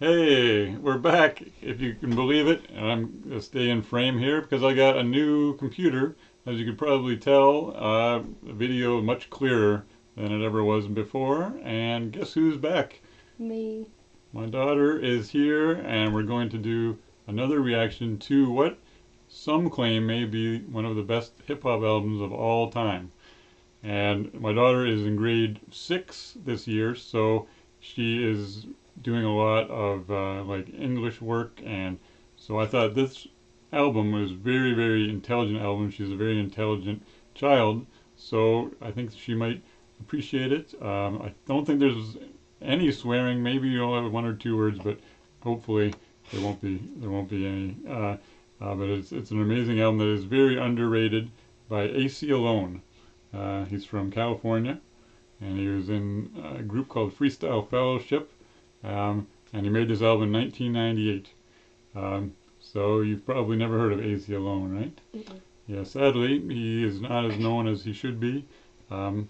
Hey, we're back, if you can believe it. And I'm going to stay in frame here because I got a new computer. As you could probably tell, the video is much clearer than it ever was before. And guess who's back? Me. My daughter is here, and we're going to do another reaction to what some claim may be one of the best hip-hop albums of all time. And my daughter is in grade 6 this year, so she is doing a lot of like English work, and so I thought this album was very, very intelligent album. She's a very intelligent child, so I think she might appreciate it. I don't think there's any swearing. Maybe you'll have one or two words, but hopefully there won't be any. But it's an amazing album that is very underrated by Aceyalone. He's from California, and he was in a group called Freestyle Fellowship. And he made this album in 1998. So you've probably never heard of Aceyalone, right? Mm-mm. Yeah, sadly, he is not as known as he should be. But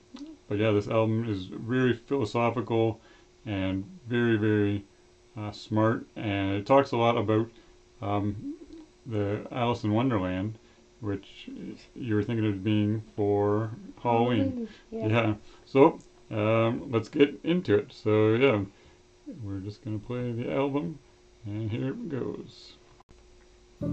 yeah, this album is very philosophical and very, very smart. And it talks a lot about the Alice in Wonderland, which you were thinking of being for Halloween. Yeah. So let's get into it. So yeah. We're just going to play the album, and here it goes. So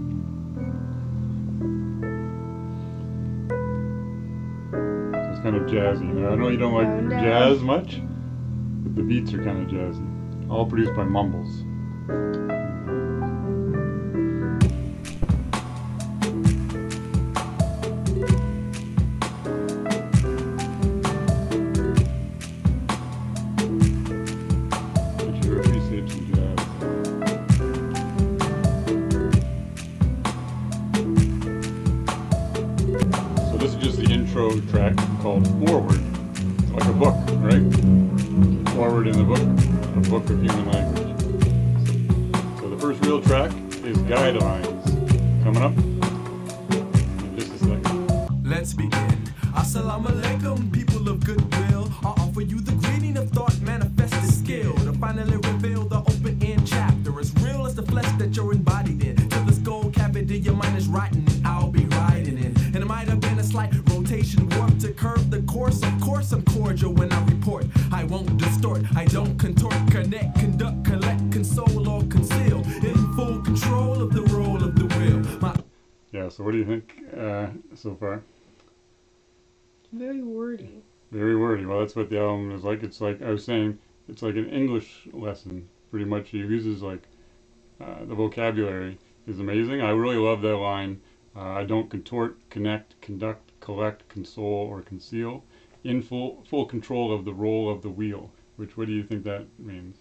it's kind of jazzy. Now, I know you don't like jazz much, but the beats are kind of jazzy. All produced by Mumbles. This is just the intro track called Forward, like a book, right? Forward in the book, a book of human language. So the first real track is Guidelines, coming up in just a second. Let's begin. Assalamu alaikum, people of goodwill. I offer you the greeting of thought, manifest the skill to finally reveal the open-end chapter, as real as the flesh that you're embodied in. Till the skull cavity your mind is writing, I'll be riding in. And it might have been a slight rotation warp to curve the course. Of course I'm cordial when I report. I won't distort, I don't contort, connect, conduct, collect, console, or conceal. In full control of the role of the wheel. Yeah, so what do you think so far? Very wordy. Very wordy. Well, that's what the album is like. It's like I was saying, it's like an English lesson. Pretty much, he uses like the vocabulary is amazing. I really love that line. I don't contort, connect, conduct, collect, console, or conceal. In full control of the role of the wheel. Which, what do you think that means?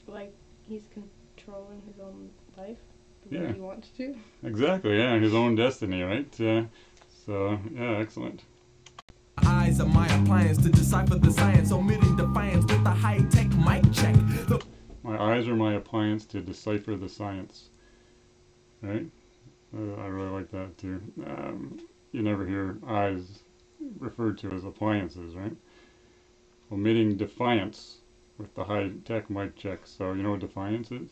Like he's controlling his own life the Yeah. way he wants to. Exactly. Yeah, his own destiny, right? So yeah, excellent. Eyes are my appliance to decipher the science, omitting defiance with a high-tech mic check. My eyes are my appliance to decipher the science. Right? I really like that too. You never hear eyes referred to as appliances, right? Omitting defiance with the high-tech mic check. So you know what defiance is?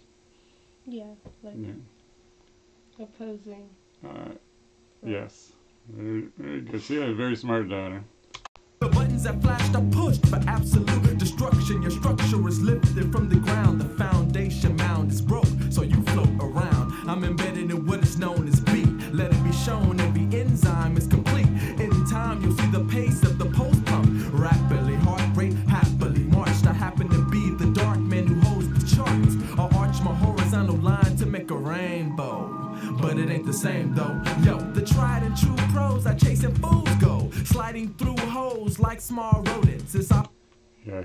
Yeah, like opposing. Yes. Very, very good. See, I'm a very smart daughter. The buttons that flashed are pushed for absolute destruction. Your structure is lifted from the ground. The foundation mound is broke, so you float around. I'm embedded in what is known as beat. Let it be shown every enzyme is complete. In time, you'll see the pace of the pulse pump. Rapidly, heart rate happily marched. I happen to be the dark man who holds the charts. I'll arch my horizontal line to make a rainbow. But it ain't the same though. Yo, the tried and true pros are chasing fools go, sliding through holes like small rodents. Yeah,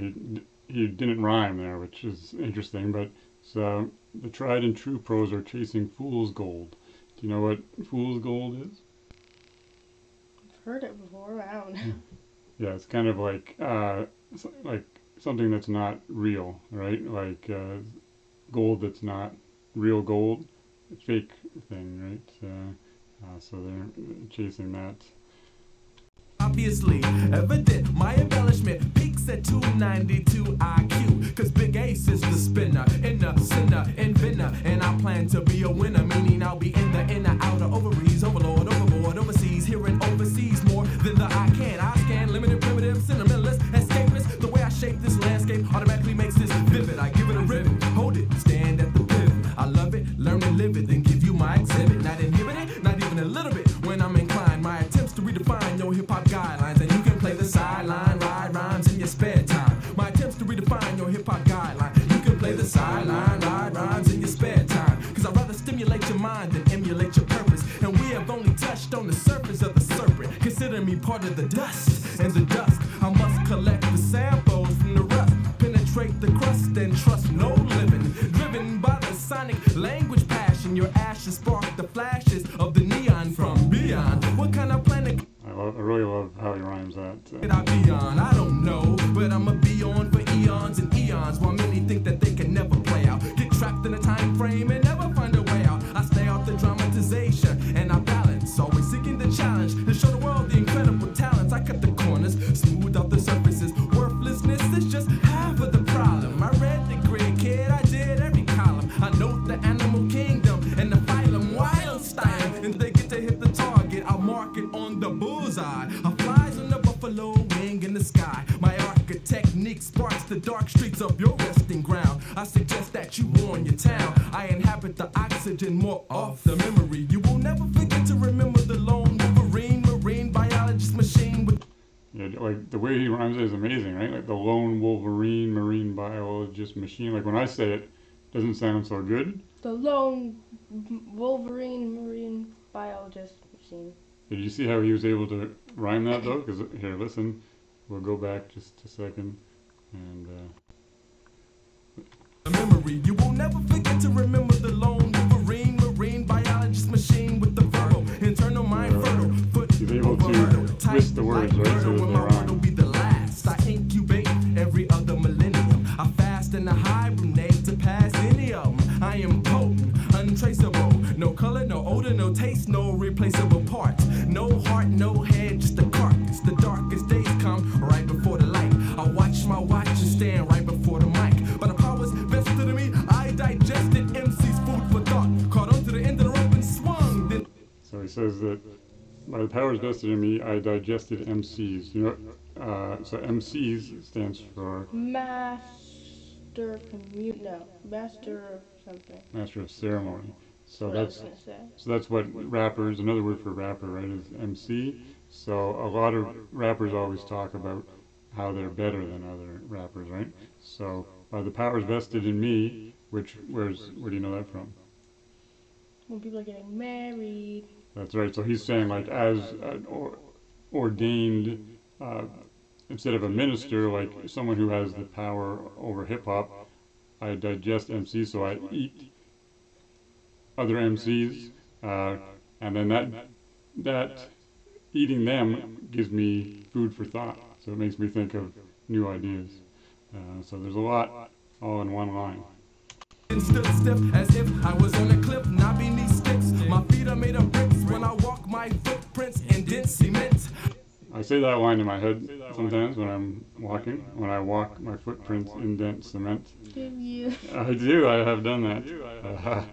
he didn't rhyme there, which is interesting. But so the tried and true pros are chasing fool's gold. Do you know what fool's gold is? I've heard it before. I don't know. Yeah, it's kind of like something that's not real, right? Like gold that's not real gold. Fake thing, right? So they're chasing that. Obviously, evident, my embellishment peaks at 292 IQ. is the spinner, in the sinner, inventor, and I plan to be a winner, meaning I'll be in the inner, outer, ovaries, overlord, overboard, overseas, here and overseas, more than the I can. I scan, limited, primitive, sentimentalist, escapist. The way I shape this landscape automatically makes this vivid. I give it a ribbon, hold it, stand at the pivot. I love it, learn and live it, then give you my exhibit. Not inhibited, not even a little bit. When I'm inclined, my attempts to redefine your hip hop guidelines, and you can play the sideline, ride rhymes in your spare time. My attempts to redefine your hip hop guideline, you can play the sideline, ride rhymes in your spare time. Cause I'd rather stimulate your mind than emulate your purpose. And we have only touched on the surface of the serpent. Consider me part of the dust and the dust. I must collect the samples from the rust, penetrate the crust and trust no living. Driven by the sonic language passion, your ashes spark the flashes of the neon from beyond. What kind of planet I really love how he rhymes that. could I be on? I don't know, but I'ma be on for eons and eons, while many think that they can never play out. Get trapped in a time frame and never find a way out. I stay off the dramatization and I balance, always seeking the challenge to show the world the incredible talents. I cut the corners, smooth out the surfaces. Worthlessness is just half of the problem. I read the grid, kid, I did every column. I know the animal kingdom and the phylum wild style, and they get to hit the target. I'll mark it on the bullseye. I flies on the buffalo wing in the sky. My architechnique sparks the dark streets of your resting ground. I suggest that you warn your town. I inhabit the oxygen more off the memory. You will never forget to remember the lone Wolverine, marine biologist machine with. Yeah, like the way he rhymes it is amazing, right? Like the lone Wolverine, marine biologist machine. Like when I say it, doesn't sound so good. The lone Wolverine marine biologist machine. Did you see how he was able to rhyme that though? Because here, listen, we'll go back just a second, and memory. You will never forget to remember the lone Wolverine, marine biologist machine with the verbal internal mind fertile. Foot he's able to twist the words, right? So when my word will be the last. I incubate every other millennium. I fast and I hibernate to pass any of them. I am potent, untraceable. No color, no odor, no taste, no replaceable parts. No heart, no head, just a carcass. The darkest days come right before the light. I watch my watch and stand right before the mic. But the powers vested in me, I digested MC's food for thought. Caught onto the end of the rope and swung. Then so he says that by the powers vested in me, I digested MCs. You know, so MCs stands for Master of something. Master of Ceremony. So What I was that's gonna say. so that's what rappers. Another word for rapper, right, is MC. So a lot of rappers always talk about how they're better than other rappers, right? So by the powers vested in me, where do you know that from? When people are getting married. That's right. So he's saying like as ordained, instead of a minister, like someone who has the power over hip hop, I digest MCs, so I eat other MCs, and then that eating them gives me food for thought. So it makes me think of new ideas. So there's a lot all in one line. stood stiff as if I was on a cliff, not beneath sticks. My feet are made of bricks when I walk, my footprints in dense cement. I say that line in my head sometimes when I'm walking. When I walk, my footprints indent cement. Do you? I do. I have done that.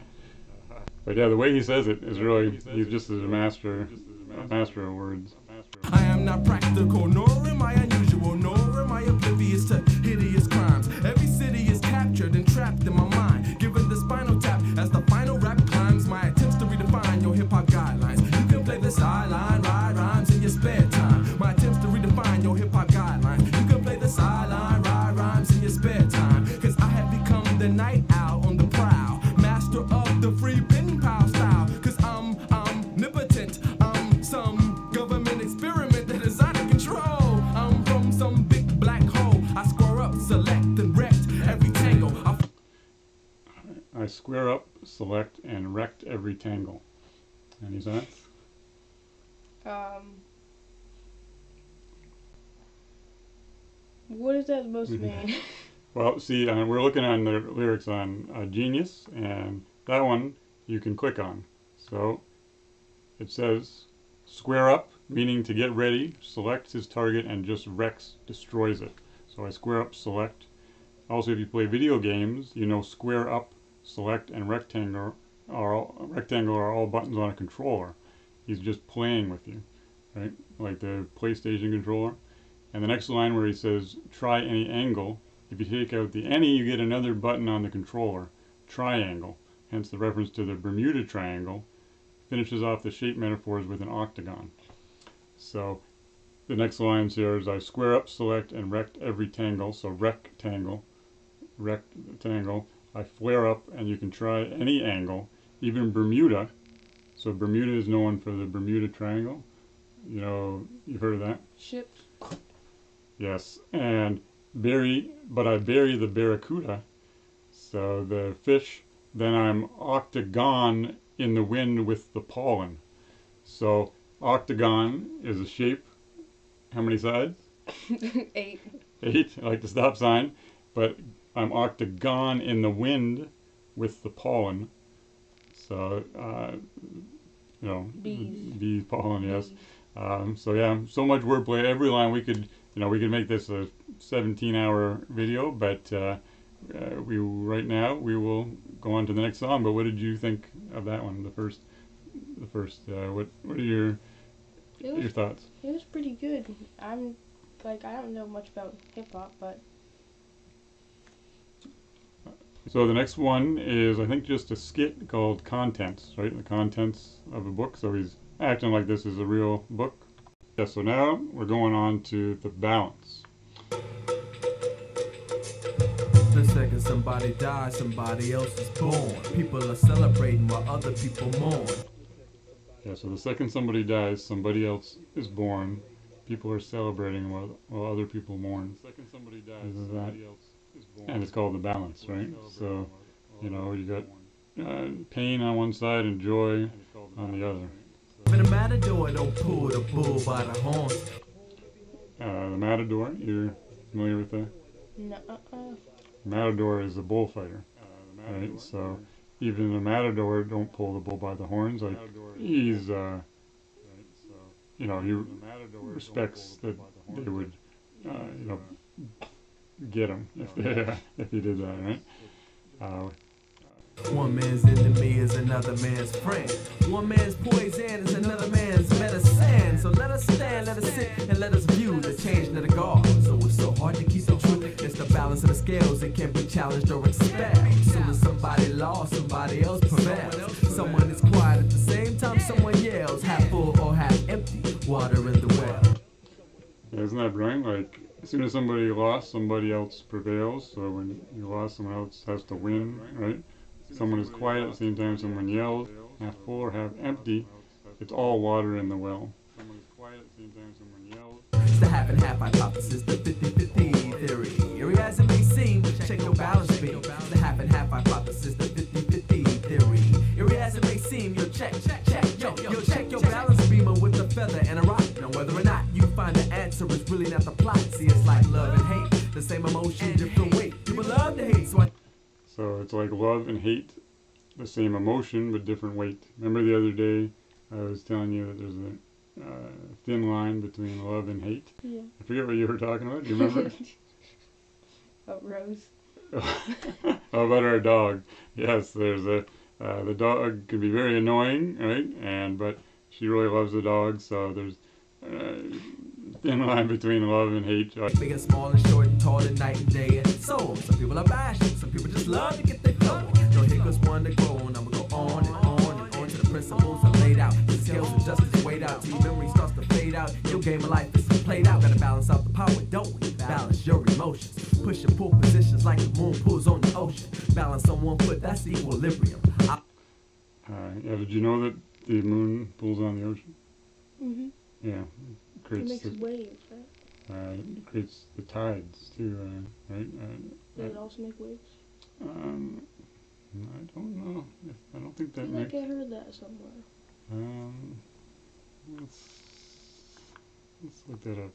But yeah, the way he says it is really—he's just a master of words. I am not practical, nor am I unusual, nor am I oblivious to hideous crimes. Every city is captured and trapped in my mind, given the spinal tap as the final rap climbs. My attempts to redefine your hip-hop guidelines. You can play the sideline, ride rhymes in your spare time. My attempts to redefine your hip-hop guidelines. You can play the sideline, ride rhymes in your spare time. Cause I have become the night owl on the prowl, master of the free pen pal style. Cause I'm omnipotent, I'm some government experiment that is out of control. I'm from some big black hole. I square up, select, and wrecked every tangle. I square up, select, and wrecked every tangle. Any thoughts? What is that supposed to mean? Well, see, we're looking on the lyrics on Genius, and that one you can click on. So it says, square up, meaning to get ready, selects his target, and just wrecks, destroys it. So I square up, select, Also, if you play video games, you know square up, select, and rectangle are all buttons on a controller. He's just playing with you, right? Like the PlayStation controller. And the next line where he says, try any angle, if you take out the any, you get another button on the controller, triangle. Hence the reference to the Bermuda Triangle. Finishes off the shape metaphors with an octagon. So the next lines here is I square up, select, and rect every tangle. So rectangle. I flare up, and you can try any angle, even Bermuda. So Bermuda is known for the Bermuda Triangle. You know, you've heard of that? Ships. Yes. And but I bury the barracuda. So the fish, then I'm octagon in the wind with the pollen. So octagon is a shape. How many sides? 8. 8, like the stop sign. But I'm octagon in the wind with the pollen. So, you know, bee pollen, yes. So yeah, so much wordplay. Every line we could make this a 17-hour video, but right now we will go on to the next song. But what did you think of that one? The first. What are your thoughts? It was pretty good. I don't know much about hip hop, but. So the next one is, I think, just a skit called Contents, right? The contents of a book. So he's acting like this is a real book. Yeah, so now we're going on to the balance. The second somebody dies, somebody else is born. People are celebrating while other people mourn. Yeah, so the second somebody dies, somebody else is born. People are celebrating while other people mourn. The second somebody dies, somebody else is born. And it's called the balance, right? So, you know, you got pain on one side and joy on the other. But a matador don't pull the bull by the horns. The matador, you're familiar with that? No. Matador is a bullfighter, right? So even the matador don't pull the bull by the horns. Like he's, you know, he respects that they would, you know, get him if he did that, right? One man's enemy is another man's friend. One man's poison is another man's medicine. So let us stand, let us sit, and let us view the changing of the guard. So it's so hard to keep the truth. It's the balance of the scales. It can't be challenged or expelled. Soon as somebody lost, somebody else prevails. Someone is quiet at the same time someone yells. Half full or half empty. Water in the well. Yeah, isn't that brilliant? Like, as soon as somebody lost, somebody else prevails. So when you lost, someone else has to win, right? Someone is quiet at the same time someone yells, half full or half empty. It's all water in the well. Someone is quiet at the same time someone yells. It's the half and half hypothesis, the 50-50 theory. Eerie as it may seem, check your balance beam. It's the half and half hypothesis, the 50-50 theory. Eerie as it may seem, yo check your balance beamer with a feather and a rock. Now whether or not you find the answer is really not the plot. See, it's like love and hate, the same emotion, different weight. People love to hate, So it's like love and hate, the same emotion but different weight. Remember the other day I was telling you that there's a thin line between love and hate? Yeah. I forget what you were talking about. Do you remember? Rose. How about our dog? Yes, there's the dog can be very annoying, right? But she really loves the dog, so there's thin line between love and hate. Big and small and short and tall and night and day. And so some people are bashing, some people just love to get their flow. No, here goes one to go on. I'm gonna go on and on and on to the principles I laid out. The scales of justice weighed out till your memory starts to fade out. Your game of life is played out. Gotta balance out the power, don't we? Balance your emotions. Push and pull positions like the moon pulls on the ocean. Balance on one foot, that's equilibrium. Yeah, did you know that the moon pulls on the ocean? Mhm. Yeah. It makes waves, right? It creates the tides too, right? Does it also make waves? I don't know. I don't think I that feel makes. like I heard that somewhere. Let's look that up.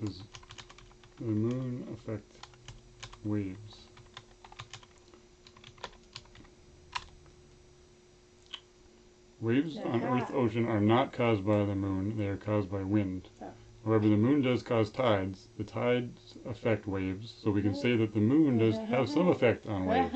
Does the moon affect waves? Waves on Earth ocean are not caused by the moon. They are caused by wind. Oh. However, the moon does cause tides. The tides affect waves, so we can say that the moon does have some effect on waves.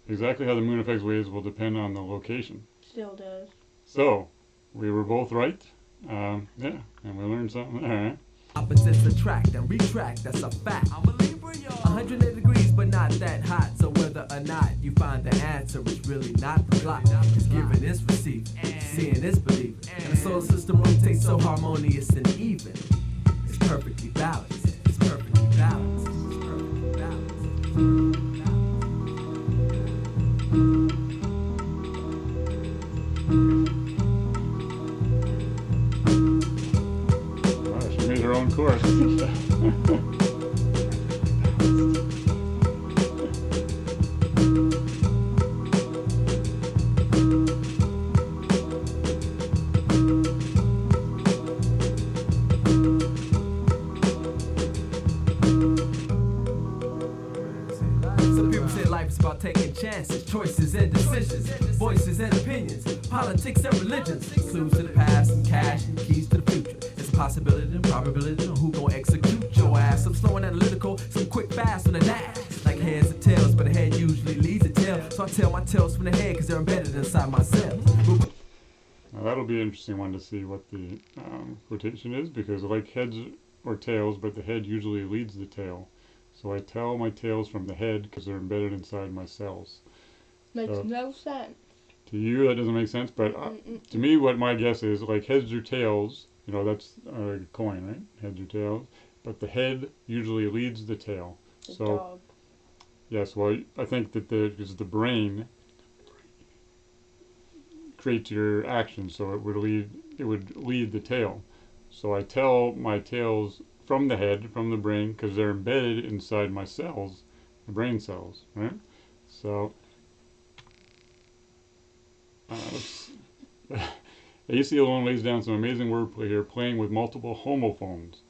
Exactly how the moon affects waves will depend on the location. Still does. So, we were both right. Yeah, and we learned something there, huh? Opposites attract and retract, that's a fact. I'm a Libra, y'all. 180 degrees, but not that hot. So whether or not you find the answer is really not the plot. It's giving is receiving, seeing is believing. And the solar system rotates so harmonious and even. It's perfectly balanced. It's perfectly balanced. It's perfectly balanced. She made her own course. Some people say life is about taking chances, choices and decisions, voices and opinions, politics and religions, clues to the past and cash and keys to the future. It's a possibility and probability on who gon' execute your ass. Some slow and analytical, some quick fast on the dash. Like heads and tails, but the head usually leads the tail. So I tell my tails from the head cause they're embedded inside myself. Now that'll be an interesting one to see what the quotation is, because like heads or tails, but the head usually leads the tail. So I tell my tails from the head because they're embedded inside my cells. Makes no sense. To you, that doesn't make sense, but to me, what my guess is, like heads or tails, you know, that's a coin, right? Heads or tails. But the head usually leads the tail. The dog. Yes, well, I think that because the brain creates your action, so it would lead the tail. So I tell my tails from the head, from the brain, because they're embedded inside my cells, the brain cells, right? So, Aceyalone lays down some amazing wordplay here, playing with multiple homophones.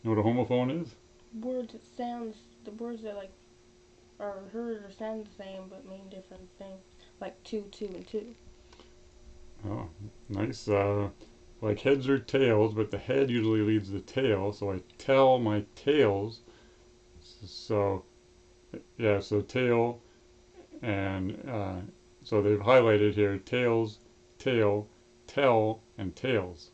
You know what a homophone is? Words that sounds, the words that like are heard or sound the same but mean different things. Like two, and two. Oh, nice. Like heads or tails, but the head usually leads the tail, so I tell my tails. So, yeah, so tail, and so they've highlighted here tails, tail, tell, and tails.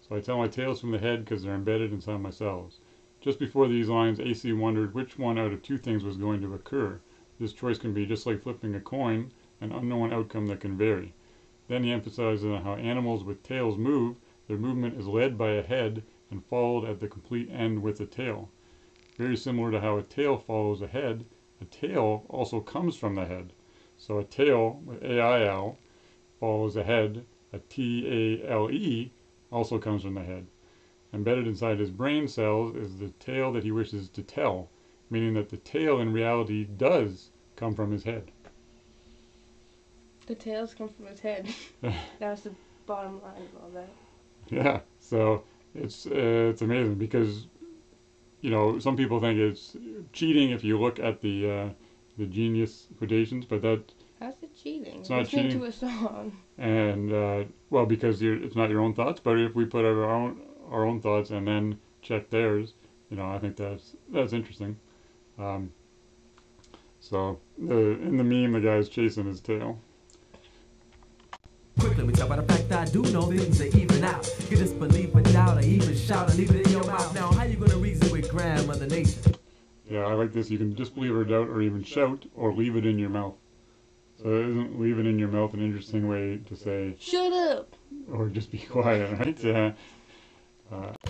So I tell my tails from the head because they're embedded inside my cells. Just before these lines, AC wondered which one out of two things was going to occur. This choice can be just like flipping a coin, an unknown outcome that can vary. Then he emphasizes on how animals with tails move. Their movement is led by a head and followed at the complete end with a tail. Very similar to how a tail follows a head, a tail also comes from the head. So a tail, with A-I-L, follows a head. A T-A-L-E also comes from the head. Embedded inside his brain cells is the tale that he wishes to tell, meaning that the tail in reality does come from his head. The tails come from his head. That's the bottom line of all that. Yeah, so it's amazing because, you know, some people think it's cheating if you look at the genius quotations, but How's it cheating? It's not Listening cheating. to a song. And well, because it's not your own thoughts, but if we put our own thoughts and then check theirs, you know, I think that's interesting. So in the meme, the guy's chasing his tail. Quickly, we talk about the fact that I do know things are even out. You just believe or doubt or even shout or leave it in your mouth. Now, how you gonna reason with grandmother nature? Yeah, I like this. You can disbelieve or doubt or even shout or leave it in your mouth. So isn't leave it in your mouth an interesting way to say, Shut up! or just be quiet, right? Yeah.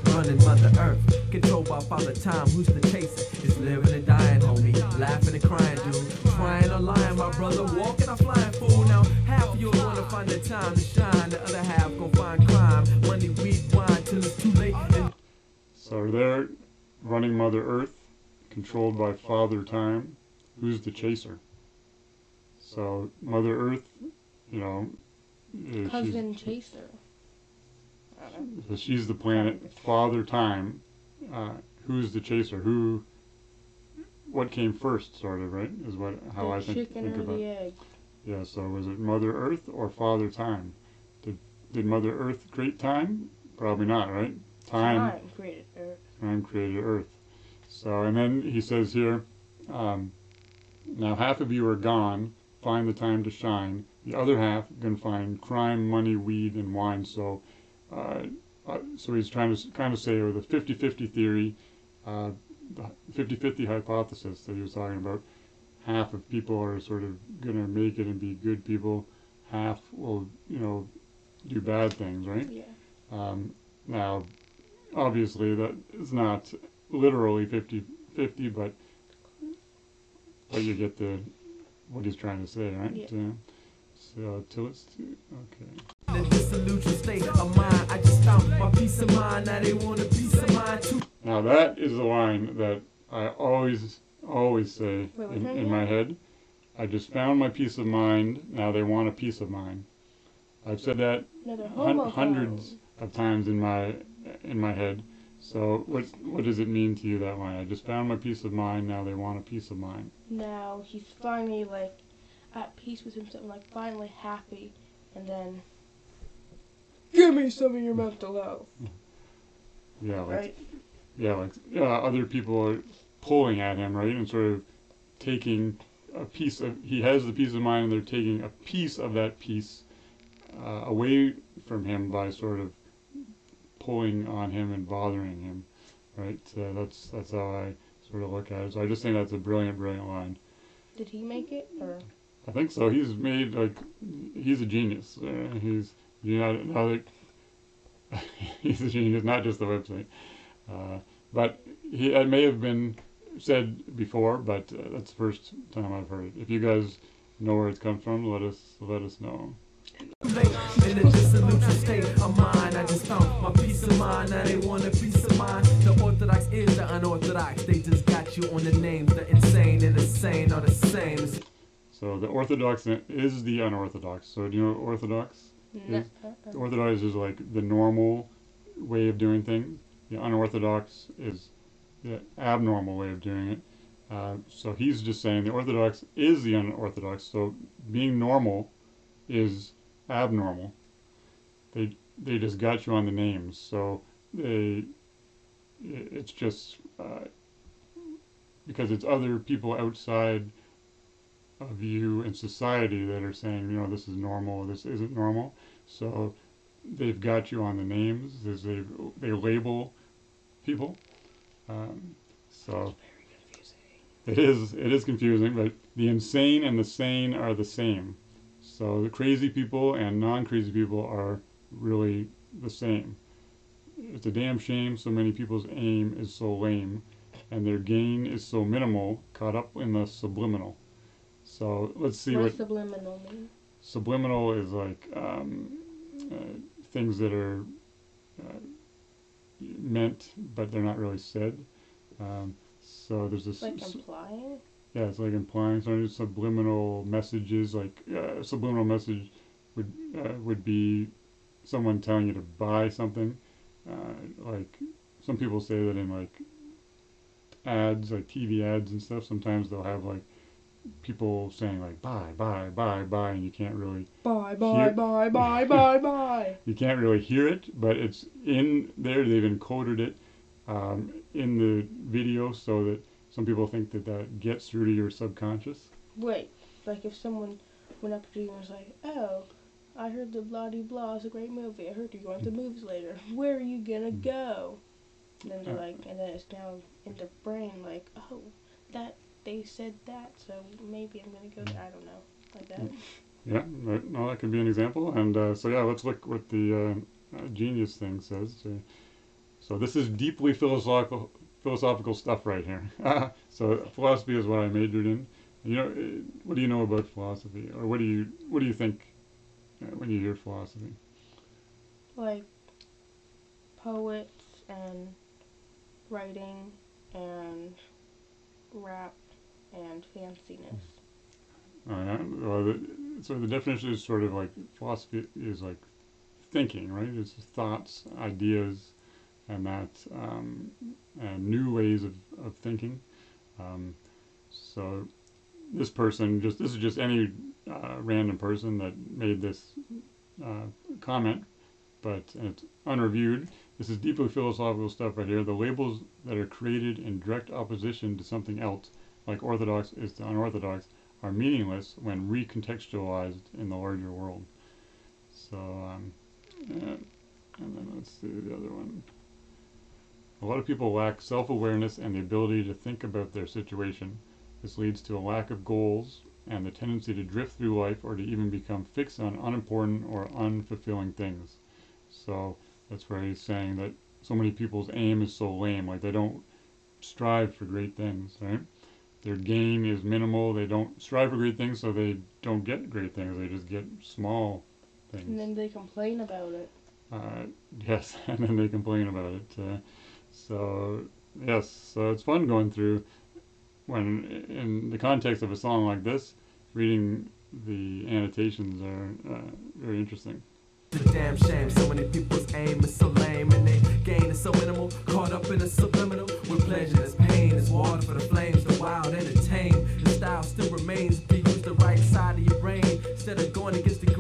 Running Mother Earth, controlled by Father Time, who's the chaser? It's living and dying, homie, laughing and crying, dude. Trying or lying, my brother, walking a flying fool. Now, half of you wanna find the time to shine, the other half gon' find crime. Money, weed, wine, till it's too late. So they're running Mother Earth, controlled by Father Time, who's the chaser. So Mother Earth, you know, Cousin Chaser. so she's the planet. Father Time, who's the chaser? What came first, sort of, right? Is how I think Chicken or about the it. egg? Yeah. So was it Mother Earth or Father Time? Did Mother Earth create time? Probably not, right? Time created Earth. Time created Earth. So, and then he says here, now half of you are gone, find the time to shine. The other half can find crime, money, weed, and wine. So he's trying to kind of say, or the 50-50 theory, the 50-50 hypothesis that he was talking about. Half of people are sort of going to make it and be good people. Half will, do bad things, right? Yeah. Now, obviously, that is not literally 50-50, but you get what he's trying to say, right? Yeah. So, till it's okay. In a dissolution state of mind, I just found my peace of mind. Now they want a piece of mind too. Now that is the line that I always say in my head. I just found my peace of mind. Now they want a piece of mine. I've said that hundreds of times in my head. So what does it mean to you, that line? I just found my peace of mind. Now they want a piece of mine. Now he's finally like at peace with himself, like finally happy, and then give me some of your mental health. Yeah, right. Other people are pulling at him, right, and sort of taking a piece of. He has the peace of mind, and they're taking a piece of that piece away from him by sort of pulling on him and bothering him, right? That's how I sort of look at it. So I just think that's a brilliant line. Did he make it, or? I think so. He's a genius. He's he's a genius, not just the website. But it may have been said before, but that's the first time I've heard it. If you guys know where it's come from, let us know. In a dissolution state of mind, I just found my peace of mind. Now they want a piece of mind. The orthodox is the unorthodox. They just got you on the names. The insane and the sane are the same. So the orthodox is the unorthodox. So do you know what orthodox is? Orthodox is like the normal way of doing things. The unorthodox is the abnormal way of doing it. So he's just saying the orthodox is the unorthodox. So being normal is abnormal. They just got you on the names. So it's just because it's other people outside of you in society that are saying, this is normal, this isn't normal. So they've got you on the names. They label people. So it is confusing, but the insane and the sane are the same. So the crazy people and non-crazy people are really the same. It's a damn shame so many people's aim is so lame, and their gain is so minimal, caught up in the subliminal. So let's see what subliminal mean. Subliminal is like things that are meant, but they're not really said. So there's this like implying. Yeah, it's like implying. So subliminal messages, like subliminal message would be someone telling you to buy something. Like some people say that in like ads, like TV ads and stuff. Sometimes they'll have like people saying like buy, and you can't really buy. You can't really hear it, but it's in there. They've encoded it in the video so that some people think that gets through to your subconscious. Wait, like if someone went up to you and was like, "Oh, I heard the blah-de-blah is a great movie. I heard you're going to the movies later. Where are you gonna go?" And then they're like, and then it's down in their brain like, "Oh, that they said that, so maybe I'm gonna go there." I don't know, like that. Yeah, no, that could be an example. And so let's look what the genius thing says. So this is deeply philosophical stuff right here. So philosophy is what I majored in. What do you know about philosophy, or what do you think when you hear philosophy? Like poets and writing and rap and fanciness. Well, so the definition is sort of like philosophy is like thinking, right? It's thoughts, ideas, and that and new ways of thinking. So this is just any random person that made this comment, but it's unreviewed. this is deeply philosophical stuff right here. The labels that are created in direct opposition to something else, like orthodox is to unorthodox, are meaningless when recontextualized in the larger world. So, and then let's see the other one. A lot of people lack self-awareness and the ability to think about their situation. This leads to a lack of goals and the tendency to drift through life or to even become fixed on unimportant or unfulfilling things. So that's where he's saying that so many people's aim is so lame, like they don't strive for great things, right? Their gain is minimal, they don't strive for great things, so they don't get great things, they just get small things. And then they complain about it. Yes, and then they complain about it. So it's fun going through, when in the context of a song like this, reading the annotations are very interesting. It's a damn shame, so many people's aim is so lame and they gain is so minimal, caught up in a subliminal, with pleasure there's pain, there's water for the flames, the wild entertain, the style still remains, if you use the right side of your brain, instead of going against the